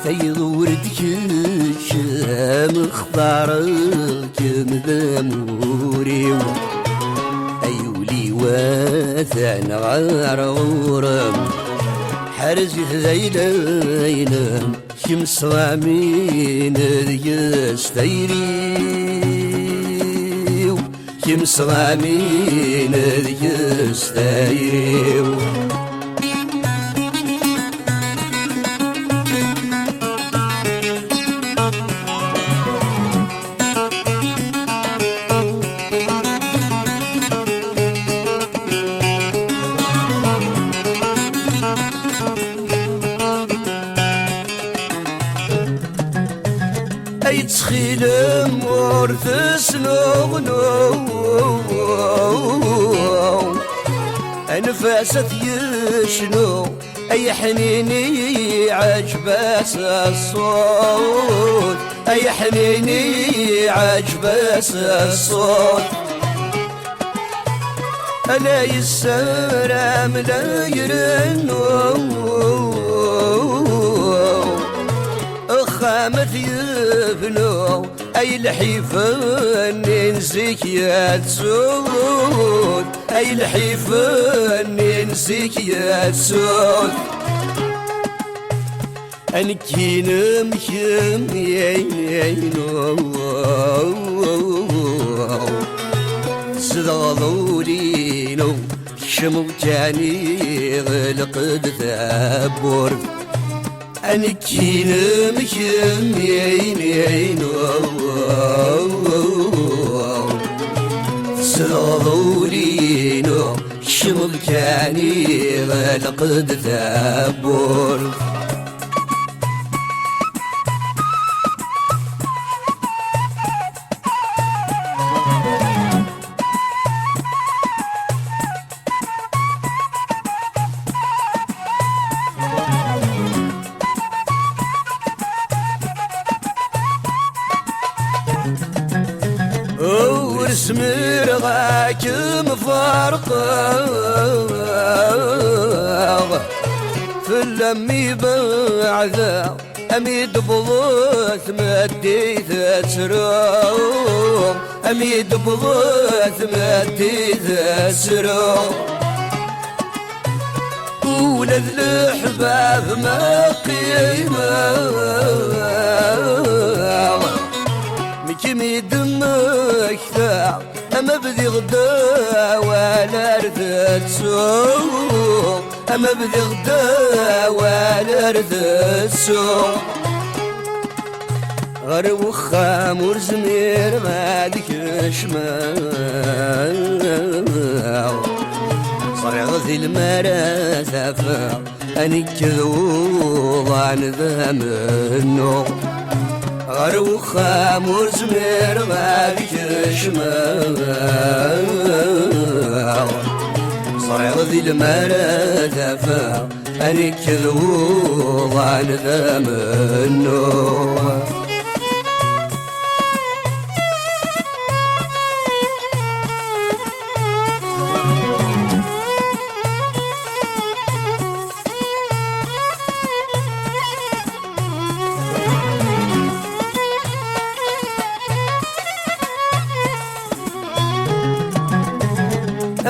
تيضور دكش مختارك مذموري أيولي واثن غارورم حرز ذيلين شمس غامين يستيريو شمس غامين يستيريو يتخيل مورث سنوغنو أنفاسة يشنو أي حنيني عجباس الصوت أي حنيني عجباس الصوت ألا يسرم لا يرنو خامت يبنو أي الحيفان ننسيك يا تسود أي الحيفان ننسيك يا تسود أنكين مكين يينو زغلولينو شموتاني غلقد ثابور أنكين مكين يينو زغلولينو شموتاني غلقد ثابور ورسمر غاك مفارقة في اللمي بعذا أميد بضوث مديث أسرو أميد بضوث مديث أسرو ولد الحباب ما قيمة مكمي دمك ثاع أما بدي غدا ولا رثت سوق أما بدي غدا ولا رثت سوق غير وخام ورزمير غاديك شمال صريغ ذي المرازفة أني كذوب عن ذا منو غروخا مزمر غاديك شمال صريغ ذي المرازفة أني كذوب عن ذا منو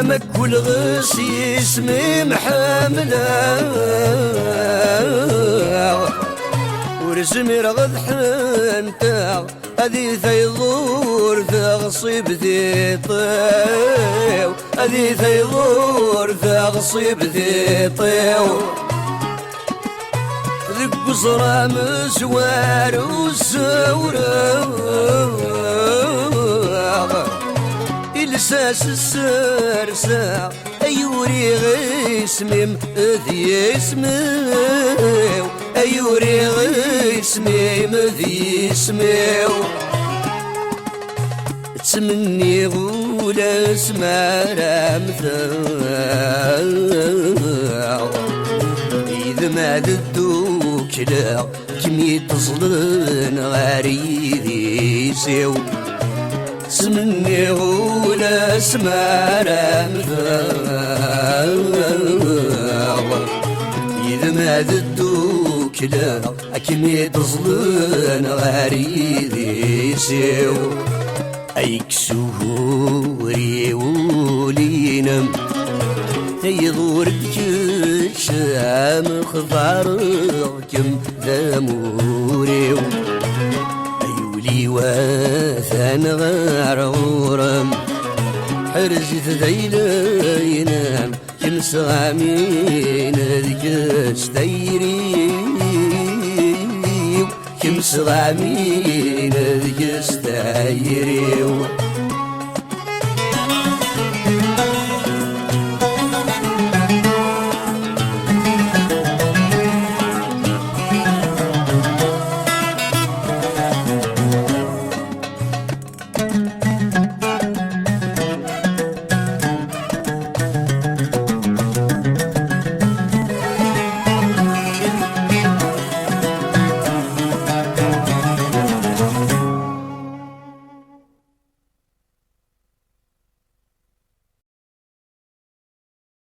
أما كل غس يسمي محملة ورسمي رغد حنتا أذي ثيضور ثغصيب ذي طيو أذي ثيضور ثغصيب ذي طيو ذي قصرة مسوار وسورة لساس السرسع أيوري غيسمي ذي اسميو أيوري غيسمي ذي اسميو تسمني غولا اسمع رامثاو إذا ما ددوك لا كمي تصلن غاريدي سيو تسمني غولا اسمع رامثاو إذا ما ددوك كلا أكمي تظلن غاريدي سيو أيك سهوري ولينم تيضور الشام خفاركم ذموريو أيولي واثان غارورم حرزت ذيلينام كمس غامين ذيك استيري كمس غامين ذيك استيري